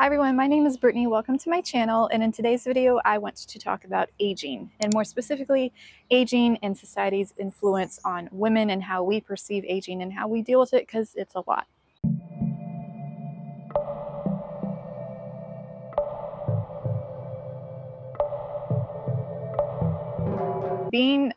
Hi everyone, my name is Brittany. Welcome to my channel, and in today's video I want to talk about aging, and more specifically aging and society's influence on women and how we perceive aging and how we deal with it, because it's a lot. Being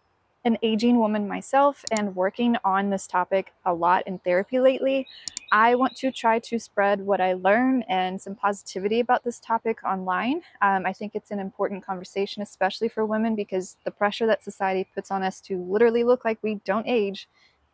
an aging woman myself and working on this topic a lot in therapy lately, I want to try to spread what I learn and some positivity about this topic online. I think it's an important conversation, especially for women, because the pressure that society puts on us to literally look like we don't age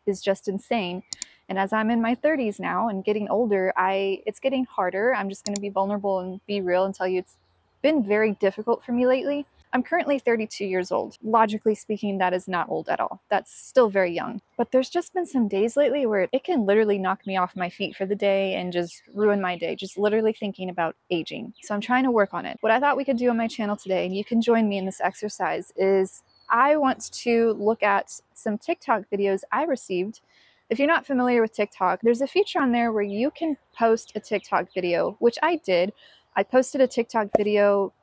is just insane. And as I'm in my 30s now and getting older, it's getting harder. I'm just going to be vulnerable and be real and tell you it's been very difficult for me lately. I'm currently 32 years old. Logically speaking, that is not old at all. That's still very young. But there's just been some days lately where it can literally knock me off my feet for the day and just ruin my day, just literally thinking about aging. So I'm trying to work on it. What I thought we could do on my channel today, and you can join me in this exercise, is I want to look at some TikTok videos I received. If you're not familiar with TikTok, there's a feature on there where you can post a TikTok video, which I did. I posted a TikTok video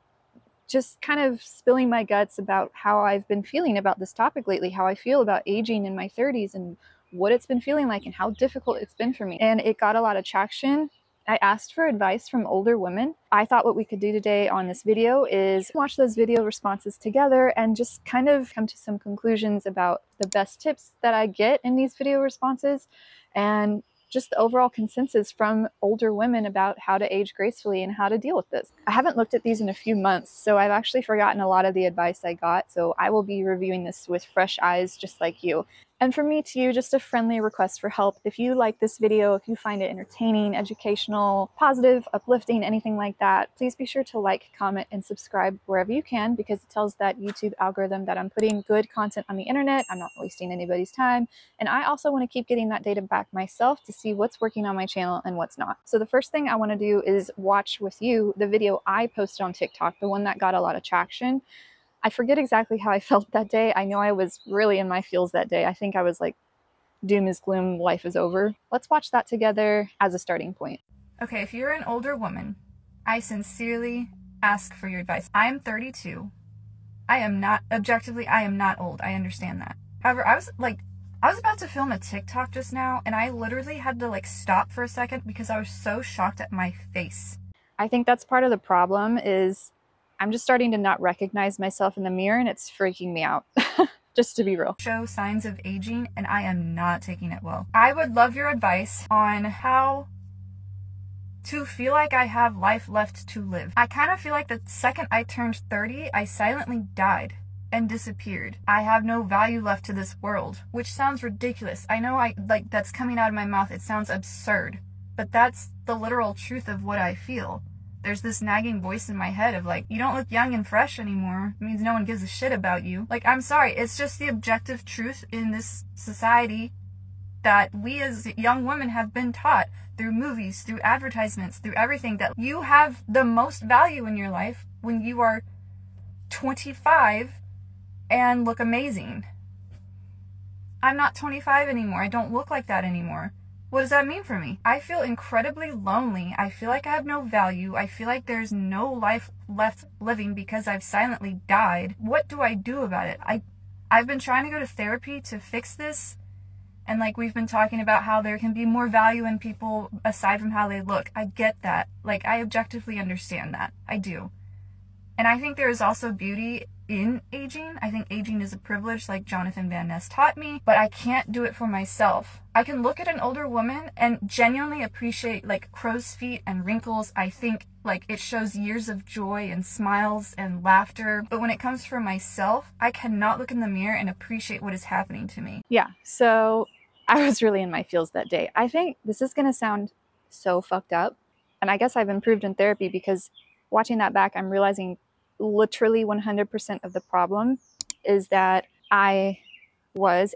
just kind of spilling my guts about how I've been feeling about this topic lately, how I feel about aging in my 30s and what it's been feeling like and how difficult it's been for me. And it got a lot of traction. I asked for advice from older women. I thought what we could do today on this video is watch those video responses together and just kind of come to some conclusions about the best tips that I get in these video responses and just the overall consensus from older women about how to age gracefully and how to deal with this. I haven't looked at these in a few months, so I've actually forgotten a lot of the advice I got, so I will be reviewing this with fresh eyes just like you. And from me to you, just a friendly request for help. If you like this video, if you find it entertaining, educational, positive, uplifting, anything like that, please be sure to like, comment, and subscribe wherever you can, because it tells that YouTube algorithm that I'm putting good content on the internet, I'm not wasting anybody's time, and I also want to keep getting that data back myself to see what's working on my channel and what's not. So the first thing I want to do is watch with you the video I posted on TikTok, the one that got a lot of traction. I forget exactly how I felt that day. I know I was really in my feels that day. I think I was like, doom is gloom, life is over. Let's watch that together as a starting point. Okay, if you're an older woman, I sincerely ask for your advice. I'm 32. I am not old. I understand that. However, I was about to film a TikTok just now, and I literally had to stop for a second because I was so shocked at my face. I think that's part of the problem, is I'm just starting to not recognize myself in the mirror, and it's freaking me out. Just to be real. Show signs of aging, and I am not taking it well. I would love your advice on how to feel like I have life left to live. I kind of feel like the second I turned 30, I silently died and disappeared. I have no value left to this world, which sounds ridiculous. I know that's coming out of my mouth. It sounds absurd, but that's the literal truth of what I feel. There's this nagging voice in my head of you don't look young and fresh anymore. It means no one gives a shit about you. I'm sorry, it's just the objective truth in this society that we as young women have been taught through movies, through advertisements, through everything, that you have the most value in your life when you are 25 and look amazing. I'm not 25 anymore. I don't look like that anymore. What does that mean for me? I feel incredibly lonely. I feel like I have no value. I feel like there's no life left living because I've silently died. What do I do about it? I've been trying to go to therapy to fix this, and we've been talking about how there can be more value in people aside from how they look. I get that. I objectively understand that. I do. And I think there is also beauty in aging. I think aging is a privilege, like Jonathan Van Ness taught me, but I can't do it for myself. I can look at an older woman and genuinely appreciate crow's feet and wrinkles. I think it shows years of joy and smiles and laughter. But when it comes for myself, I cannot look in the mirror and appreciate what is happening to me. Yeah, so I was really in my feels that day. I think this is gonna sound so fucked up, and I guess I've improved in therapy, because watching that back, I'm realizing literally 100% of the problem is that I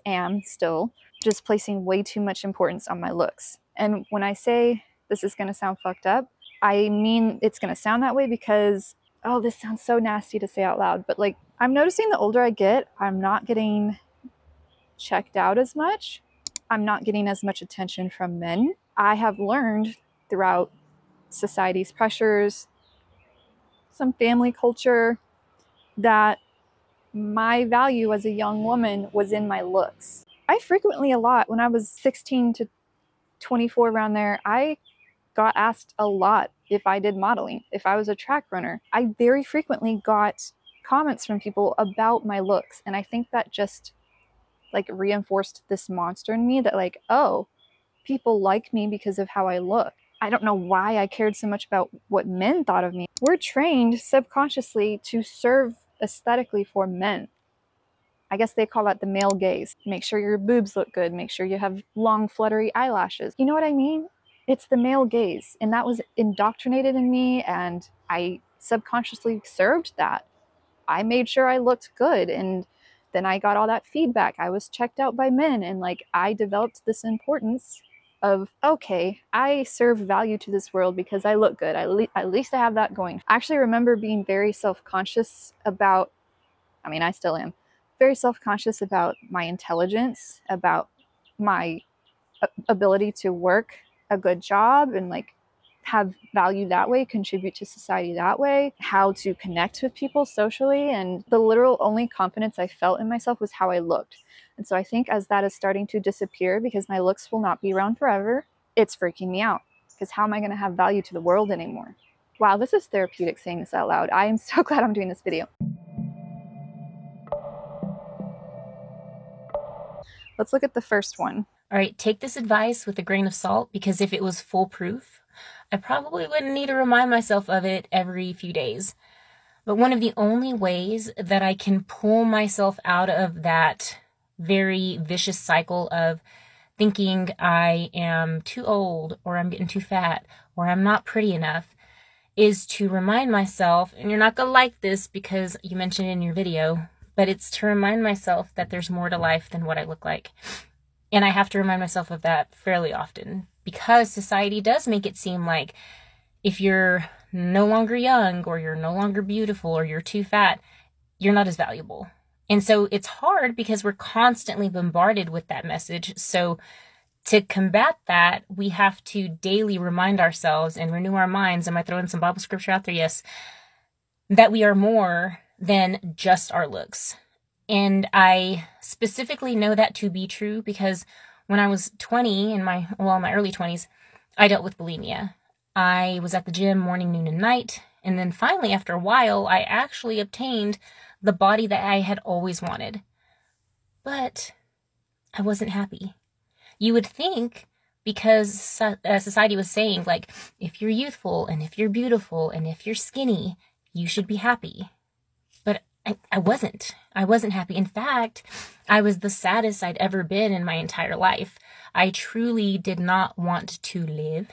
am still just placing way too much importance on my looks. And when I say this is going to sound fucked up, I mean it's going to sound that way because, oh, this sounds so nasty to say out loud, but I'm noticing the older I get, I'm not getting checked out as much. I'm not getting as much attention from men. I have learned throughout society's pressures, some family culture, that my value as a young woman was in my looks. I frequently, a lot, when I was 16 to 24, around there, I got asked a lot if I did modeling, if I was a track runner. I very frequently got comments from people about my looks, and I think that just like reinforced this monster in me that like, oh, people like me because of how I look. I don't know why I cared so much about what men thought of me. We're trained subconsciously to serve aesthetically for men. I guess they call that the male gaze. Make sure your boobs look good. Make sure you have long, fluttery eyelashes. You know what I mean? It's the male gaze. And that was indoctrinated in me, and I subconsciously served that. I made sure I looked good, and then I got all that feedback. I was checked out by men, and like I developed this importance of, okay, I serve value to this world because I look good. At least I have that going. I actually remember being very self-conscious about, I mean, I still am, very self-conscious about my intelligence, about my ability to work a good job and like have value that way, contribute to society that way, how to connect with people socially. And the literal only confidence I felt in myself was how I looked. And so I think as that is starting to disappear, because my looks will not be around forever, it's freaking me out. Because how am I going to have value to the world anymore? Wow, this is therapeutic saying this out loud. I am so glad I'm doing this video. Let's look at the first one. All right, take this advice with a grain of salt, because if it was foolproof, I probably wouldn't need to remind myself of it every few days. But one of the only ways that I can pull myself out of that very vicious cycle of thinking I am too old, or I'm getting too fat, or I'm not pretty enough, is to remind myself, and you're not going to like this because you mentioned it in your video, but it's to remind myself that there's more to life than what I look like. And I have to remind myself of that fairly often, because society does make it seem like if you're no longer young, or you're no longer beautiful, or you're too fat, you're not as valuable. And so it's hard because we're constantly bombarded with that message. So to combat that, we have to daily remind ourselves and renew our minds. Am I throwing some Bible scripture out there? Yes. That we are more than just our looks. And I specifically know that to be true because when I was 20, in my early 20s, I dealt with bulimia. I was at the gym morning, noon, and night. And then finally, after a while, I actually obtained the body that I had always wanted. But I wasn't happy. You would think, because society was saying, like, if you're youthful, and if you're beautiful, and if you're skinny, you should be happy. But I wasn't. I wasn't happy. In fact, I was the saddest I'd ever been in my entire life. I truly did not want to live.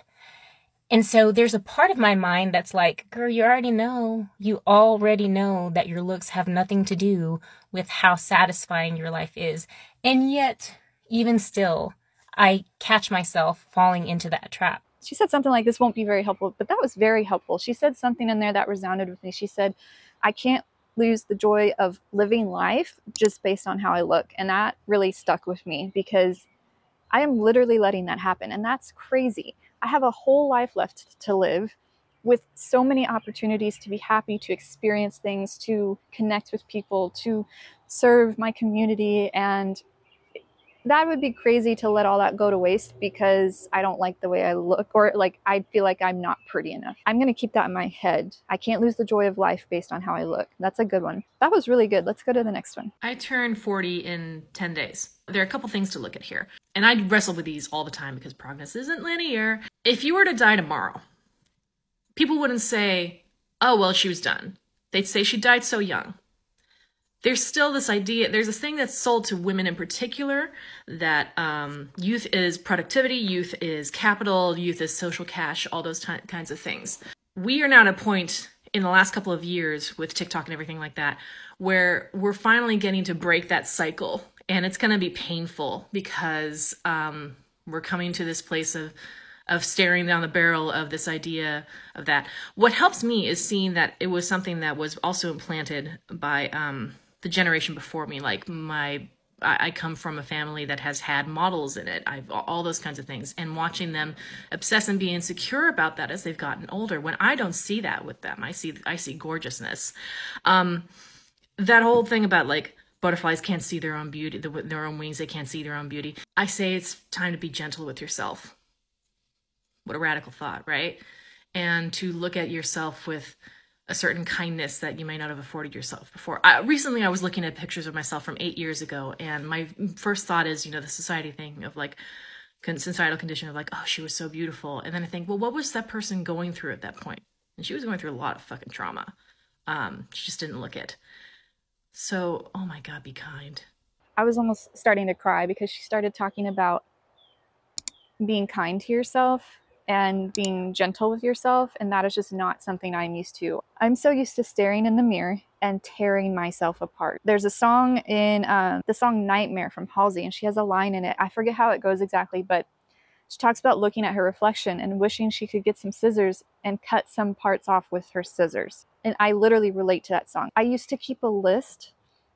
And so there's a part of my mind that's like, girl, you already know that your looks have nothing to do with how satisfying your life is. And yet, even still, I catch myself falling into that trap. She said something like, this won't be very helpful, but that was very helpful. She said something in there that resounded with me. She said, I can't lose the joy of living life just based on how I look. And that really stuck with me because I am literally letting that happen. And that's crazy. I have a whole life left to live with so many opportunities to be happy, to experience things, to connect with people, to serve my community. And that would be crazy to let all that go to waste because I don't like the way I look, or like I feel like I'm not pretty enough. I'm going to keep that in my head. I can't lose the joy of life based on how I look. That's a good one. That was really good. Let's go to the next one. I turned 40 in 10 days. There are a couple things to look at here. And I wrestle with these all the time because progress isn't linear. If you were to die tomorrow, people wouldn't say, oh, well, she was done. They'd say she died so young. There's still this idea, there's this thing that's sold to women in particular, that youth is productivity, youth is capital, youth is social cash, all those kinds of things. We are now at a point in the last couple of years with TikTok and everything like that, where we're finally getting to break that cycle. And it's going to be painful because we're coming to this place of staring down the barrel of this idea of that. What helps me is seeing that it was something that was also implanted by the generation before me, like my I come from a family that has had models in it. I've all those kinds of things, and watching them obsess and be insecure about that as they've gotten older. When I don't see that with them, I see gorgeousness. That whole thing about like butterflies can't see their own beauty, their own wings, they can't see their own beauty. I say it's time to be gentle with yourself. What a radical thought, right? And to look at yourself with a certain kindness that you may not have afforded yourself before. Recently, I was looking at pictures of myself from 8 years ago, and my first thought is, the society thing of like, societal condition of like, oh, she was so beautiful. And then I think, well, what was that person going through at that point? And she was going through a lot of fucking trauma. She just didn't look it. So, oh my God, be kind. I was almost starting to cry because she started talking about being kind to yourself and being gentle with yourself, and that is just not something I'm used to. I'm so used to staring in the mirror and tearing myself apart. There's a song in the song Nightmare from Halsey, and she has a line in it. I forget how it goes exactly, but she talks about looking at her reflection and wishing she could get some scissors and cut some parts off with her scissors. And I literally relate to that song. I used to keep a list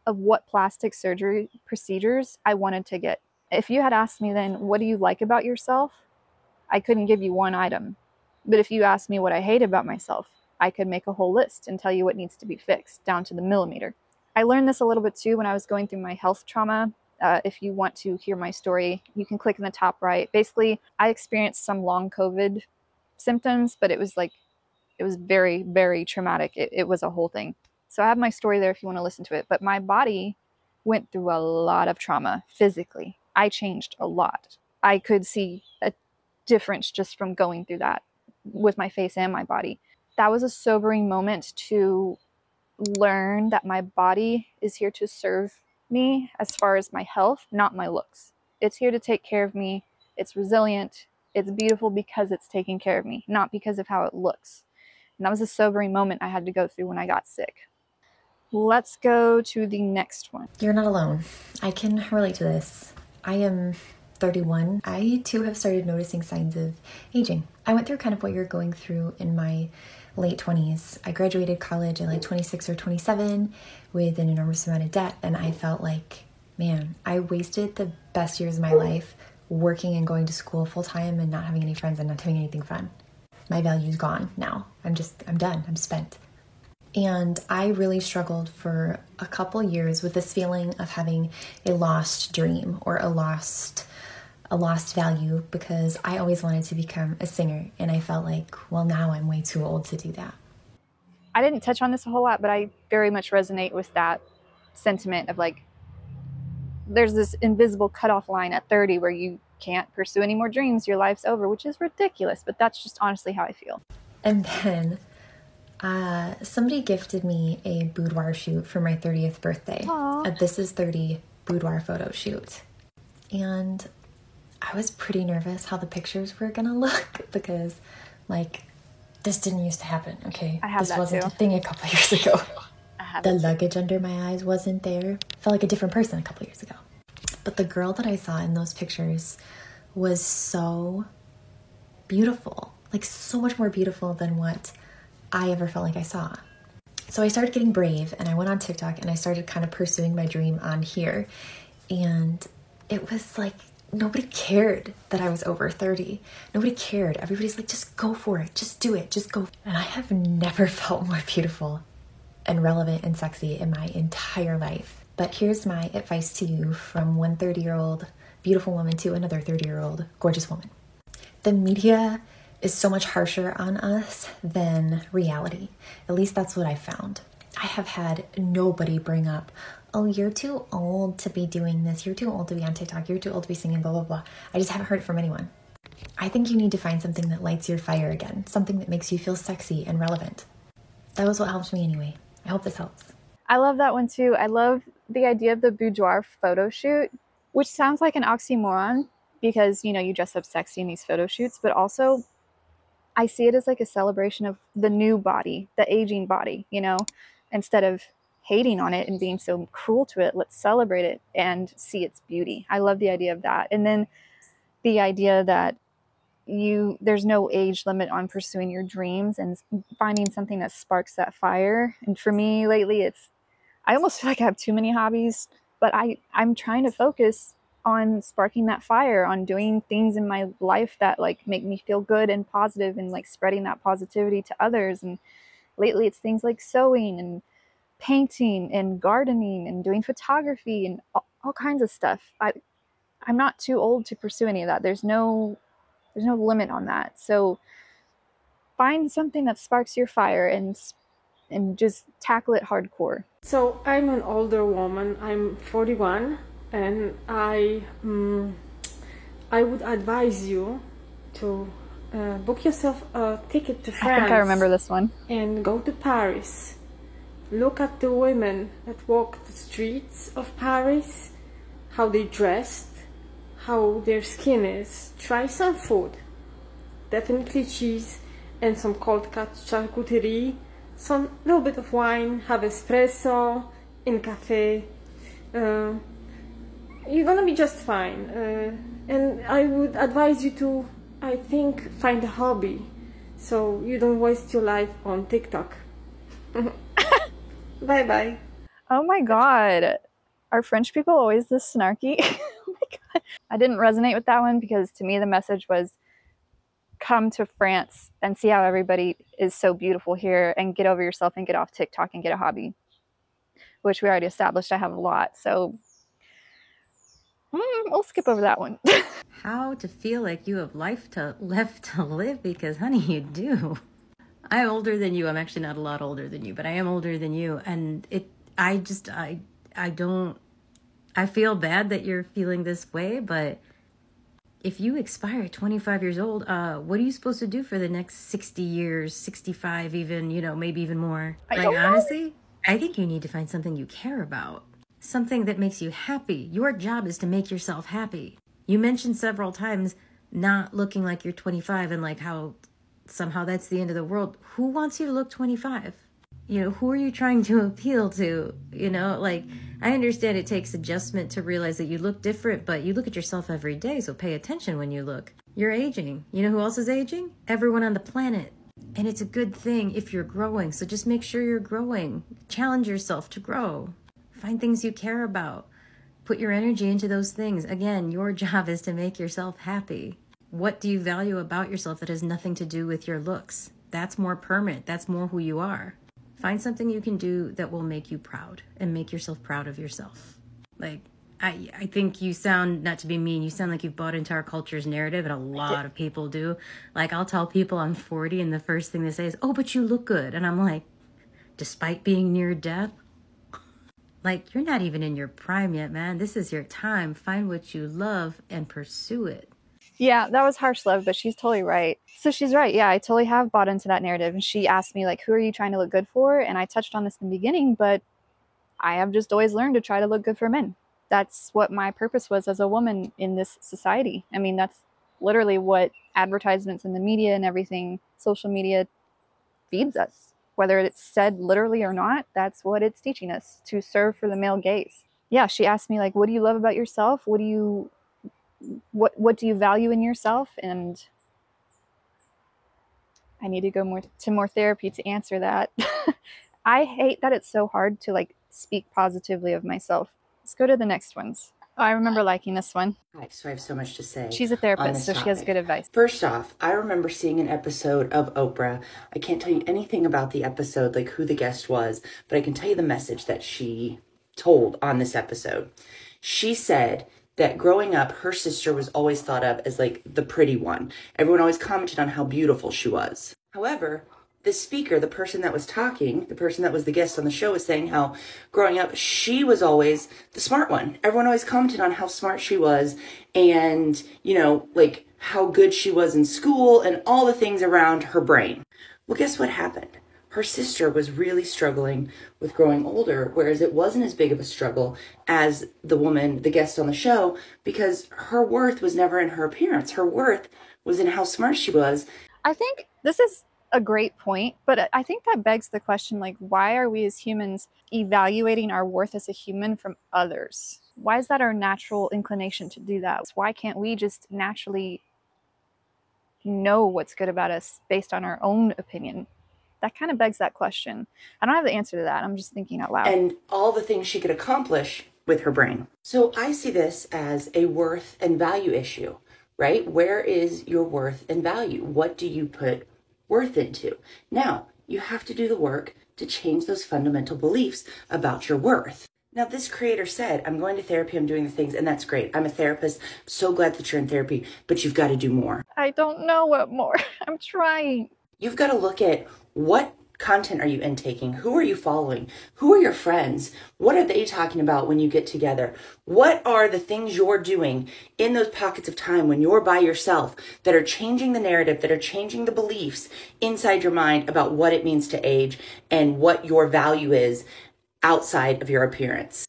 of what plastic surgery procedures I wanted to get. If you had asked me then, what do you like about yourself? I couldn't give you one item. But if you asked me what I hate about myself, I could make a whole list and tell you what needs to be fixed down to the millimeter. I learned this a little bit too when I was going through my health trauma. If you want to hear my story, you can click in the top right. Basically, I experienced some long COVID symptoms, but it was very, very traumatic. It was a whole thing. So I have my story there if you want to listen to it. But my body went through a lot of trauma physically. I changed a lot. I could see a difference just from going through that with my face and my body. That was a sobering moment to learn that my body is here to serve me as far as my health, not my looks. It's here to take care of me. It's resilient. It's beautiful because it's taking care of me, not because of how it looks. And that was a sobering moment I had to go through when I got sick. Let's go to the next one. You're not alone. I can relate to this. I am 31. I too have started noticing signs of aging. I went through kind of what you're going through in my late 20s. I graduated college at like 26 or 27 with an enormous amount of debt, and I felt like, man, I wasted the best years of my life working and going to school full time and not having any friends and not doing anything fun. My value's gone now. I'm done. I'm spent. And I really struggled for a couple years with this feeling of having a lost dream or a lost value, because I always wanted to become a singer, and I felt like, well, now I'm way too old to do that. I didn't touch on this a whole lot, but I very much resonate with that sentiment of like, there's this invisible cutoff line at 30 where you can't pursue any more dreams, your life's over, which is ridiculous, but that's just honestly how I feel. And then somebody gifted me a boudoir shoot for my 30th birthday. A This Is 30 boudoir photo shoot. And I was pretty nervous how the pictures were gonna look because, like, this didn't used to happen, okay? This wasn't a thing a couple years ago. The luggage under my eyes wasn't there. Felt like a different person a couple years ago. But the girl that I saw in those pictures was so beautiful. Like, so much more beautiful than what I ever felt like I saw. So I started getting brave, and I went on TikTok, and I started kind of pursuing my dream on here. And it was like, nobody cared that I was over 30. Nobody cared. Everybody's like, just go for it. Just do it. Just go. And I have never felt more beautiful and relevant and sexy in my entire life. But here's my advice to you from one 30-year-old beautiful woman to another 30-year-old gorgeous woman. The media is so much harsher on us than reality. At least that's what I found. I have had nobody bring up, oh, you're too old to be doing this. You're too old to be on TikTok. You're too old to be singing, blah, blah, blah. I just haven't heard it from anyone. I think you need to find something that lights your fire again, something that makes you feel sexy and relevant. That was what helped me anyway. I hope this helps. I love that one too. I love the idea of the boudoir photo shoot, which sounds like an oxymoron because, you dress up sexy in these photo shoots, but also I see it as like a celebration of the new body, the aging body, instead of hating on it and being so cruel to it. Let's celebrate it and see its beauty. I love the idea of that. And then the idea that there's no age limit on pursuing your dreams and finding something that sparks that fire. And for me lately, I almost feel like I have too many hobbies, But I'm trying to focus on sparking that fire, on doing things in my life that like make me feel good and positive, and like spreading that positivity to others. And lately it's things like sewing and painting and gardening and doing photography and all kinds of stuff. I'm not too old to pursue any of that. There's no limit on that. So find something that sparks your fire and just tackle it hardcore. So I'm an older woman. I'm 41, and I would advise you to book yourself a ticket to France. I think I remember this one. And go to Paris. Look at the women that walk the streets of Paris, how they dressed, how their skin is. Try some food. Definitely cheese and some cold cut charcuterie, some little bit of wine, have espresso in cafe. You're gonna be just fine. And I would advise you to, I think, find a hobby so you don't waste your life on TikTok. Bye bye. Oh my god. Are French people always this snarky? Oh my god. I didn't resonate with that one because to me the message was come to France and see how everybody is so beautiful here and get over yourself and get off TikTok and get a hobby, which we already established I have a lot. So we'll skip over that one. How to feel like you have life left to live, because honey, you do. I'm older than you. I'm actually not a lot older than you, but I am older than you. And I feel bad that you're feeling this way, but if you expire at 25 years old, what are you supposed to do for the next 60 years, 65 even, maybe even more? Honestly, I think you need to find something you care about, something that makes you happy. Your job is to make yourself happy. You mentioned several times not looking like you're 25 and like how somehow that's the end of the world. Who wants you to look 25? Who are you trying to appeal to? I understand it takes adjustment to realize that you look different, but you look at yourself every day, so pay attention when you look. You're aging. You know who else is aging? Everyone on the planet. And it's a good thing if you're growing, so just make sure you're growing. Challenge yourself to grow. Find things you care about. Put your energy into those things. Again, your job is to make yourself happy. What do you value about yourself that has nothing to do with your looks? That's more permanent. That's more who you are. Find something you can do that will make you proud and make yourself proud of yourself. I think you sound, not to be mean, you sound like you've bought into our culture's narrative, and a lot of people do. I'll tell people I'm 40 and the first thing they say is, oh, but you look good. And I'm like, despite being near death? You're not even in your prime yet, man. This is your time. Find what you love and pursue it. Yeah, that was harsh love, but she's totally right. So she's right. Yeah, I totally have bought into that narrative. And she asked me, who are you trying to look good for? And I touched on this in the beginning, but I have just always learned to try to look good for men. That's what my purpose was as a woman in this society. I mean, that's literally what advertisements in the media and everything, social media, feeds us. Whether it's said literally or not, that's what it's teaching us, to serve for the male gaze. Yeah, she asked me, what do you love about yourself? What do you value in yourself? And I need to go more therapy to answer that. I hate that it's so hard to speak positively of myself. Let's go to the next ones. Oh, I remember liking this one. So I have so much to say. She's a therapist, so she has good advice. First off, I remember seeing an episode of Oprah. I can't tell you anything about the episode, who the guest was, but I can tell you the message that she told on this episode. She said that growing up, her sister was always thought of as the pretty one. Everyone always commented on how beautiful she was. However, the speaker, the person that was talking, the person that was the guest on the show, was saying how growing up, she was always the smart one. Everyone always commented on how smart she was and, how good she was in school and all the things around her brain. Well, guess what happened? Her sister was really struggling with growing older, whereas it wasn't as big of a struggle as the woman, the guest on the show, because her worth was never in her appearance. Her worth was in how smart she was. I think this is a great point, but I think that begs the question, why are we as humans evaluating our worth as a human from others? Why is that our natural inclination to do that? Why can't we just naturally know what's good about us based on our own opinion? That kind of begs that question. I don't have the answer to that. I'm just thinking out loud. And all the things she could accomplish with her brain. So I see this as a worth and value issue, right? Where is your worth and value? What do you put worth into? Now, you have to do the work to change those fundamental beliefs about your worth. Now, this creator said, I'm going to therapy, I'm doing the things, and that's great. I'm a therapist. So glad that you're in therapy, but you've got to do more. I don't know what more. I'm trying. You've got to look at what content are you intaking? Who are you following? Who are your friends? What are they talking about when you get together? What are the things you're doing in those pockets of time when you're by yourself that are changing the narrative, that are changing the beliefs inside your mind about what it means to age and what your value is outside of your appearance?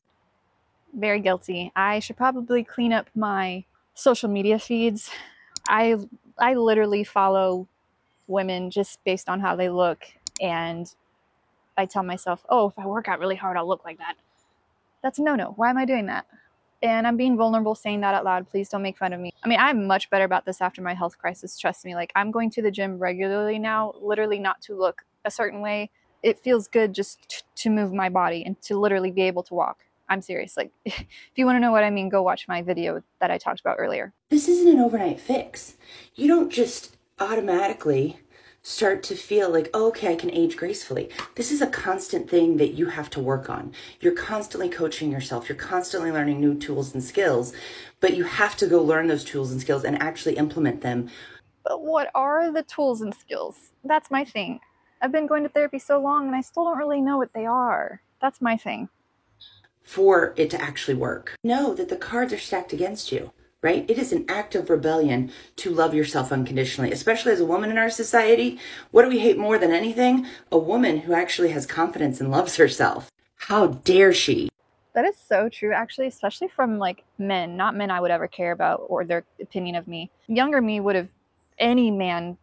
Very guilty. I should probably clean up my social media feeds. I literally follow women just based on how they look, and I tell myself, oh, if I work out really hard, I'll look like that. That's a no-no. Why am I doing that? And I'm being vulnerable saying that out loud. Please don't make fun of me. I mean, I'm much better about this after my health crisis. Trust me. Like, I'm going to the gym regularly now, literally not to look a certain way. It feels good just to move my body and to literally be able to walk. I'm serious. Like, if you want to know what I mean, go watch my video that I talked about earlier. This isn't an overnight fix. You don't just automatically start to feel like, oh, okay, I can age gracefully. This is a constant thing that you have to work on. You're constantly coaching yourself. You're constantly learning new tools and skills, but you have to go learn those tools and skills and actually implement them. But what are the tools and skills? That's my thing. I've been going to therapy so long and I still don't really know what they are. That's my thing. For it to actually work. Know that the cards are stacked against you, right? It is an act of rebellion to love yourself unconditionally, especially as a woman in our society. What do we hate more than anything? A woman who actually has confidence and loves herself. How dare she? That is so true, actually, especially from like men, not men I would ever care about or their opinion of me. Younger me would have, any man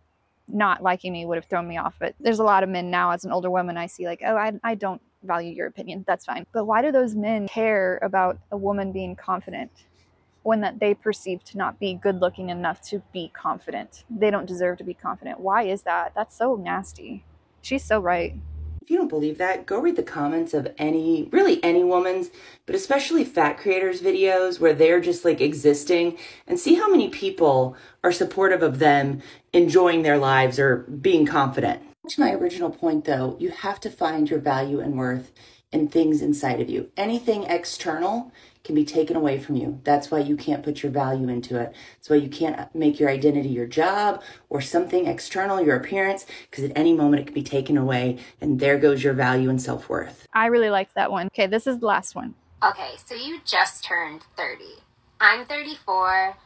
not liking me would have thrown me off. But there's a lot of men now, as an older woman, I see like, oh, I don't value your opinion. That's fine. But why do those men care about a woman being confident when that they perceive to not be good looking enough to be confident? They don't deserve to be confident. Why is that? That's so nasty. She's so right. If you don't believe that, go read the comments of really any woman's, but especially fat creators' videos where they're just like existing, and see how many people are supportive of them enjoying their lives or being confident. To my original point though, you have to find your value and worth in things inside of you. Anything external can be taken away from you. That's why you can't put your value into it. That's why you can't make your identity your job or something external, your appearance, because at any moment it can be taken away, and there goes your value and self-worth. I really liked that one. Okay, this is the last one. Okay, so you just turned 30. I'm 34.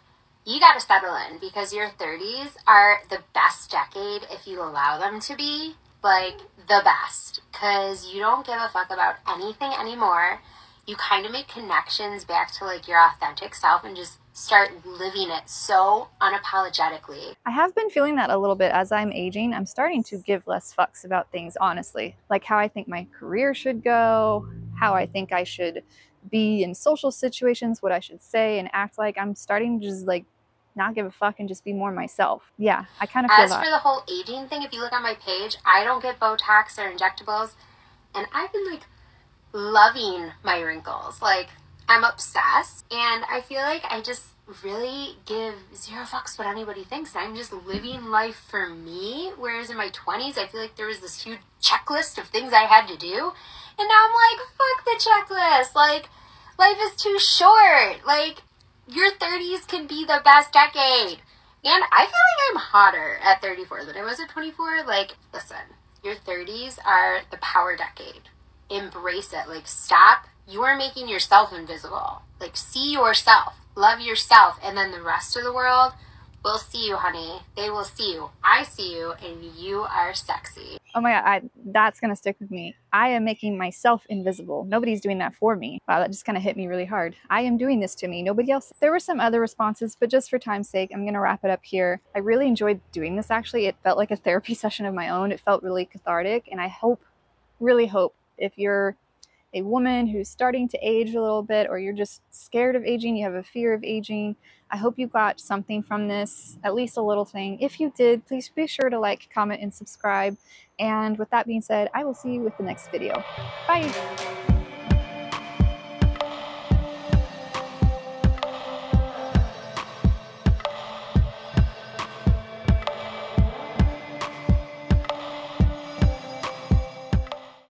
You gotta settle in because your 30s are the best decade if you allow them to be. Like, the best. Because you don't give a fuck about anything anymore. You kind of make connections back to like your authentic self and just start living it so unapologetically. I have been feeling that a little bit as I'm aging. I'm starting to give less fucks about things, honestly. Like how I think my career should go, how I think I should be in social situations, what I should say and act like. I'm starting to just like not give a fuck and just be more myself. Yeah, I kind of feel that. As for the whole aging thing, if you look on my page, I don't get Botox or injectables, and I've been like loving my wrinkles. Like, I'm obsessed, and I feel like I just really give zero fucks what anybody thinks. I'm just living life for me, whereas in my 20s I feel like there was this huge checklist of things I had to do, and now I'm like, fuck the checklist. Like, life is too short. Like, your 30s can be the best decade. And I feel like I'm hotter at 34 than I was at 24. Like, listen, your 30s are the power decade. Embrace it. Like, stop. You are making yourself invisible. Like, see yourself. Love yourself. And then the rest of the world will see you, honey. They will see you. I see you, and you are sexy. Oh my God, that's going to stick with me. I am making myself invisible. Nobody's doing that for me. Wow, that just kind of hit me really hard. I am doing this to me, nobody else. There were some other responses, but just for time's sake, I'm going to wrap it up here. I really enjoyed doing this, actually. It felt like a therapy session of my own. It felt really cathartic, and I hope, really hope, if you're a woman who's starting to age a little bit, or you're just scared of aging, you have a fear of aging, I hope you got something from this, at least a little thing. If you did, please be sure to like, comment, and subscribe. And with that being said, I will see you with the next video. Bye!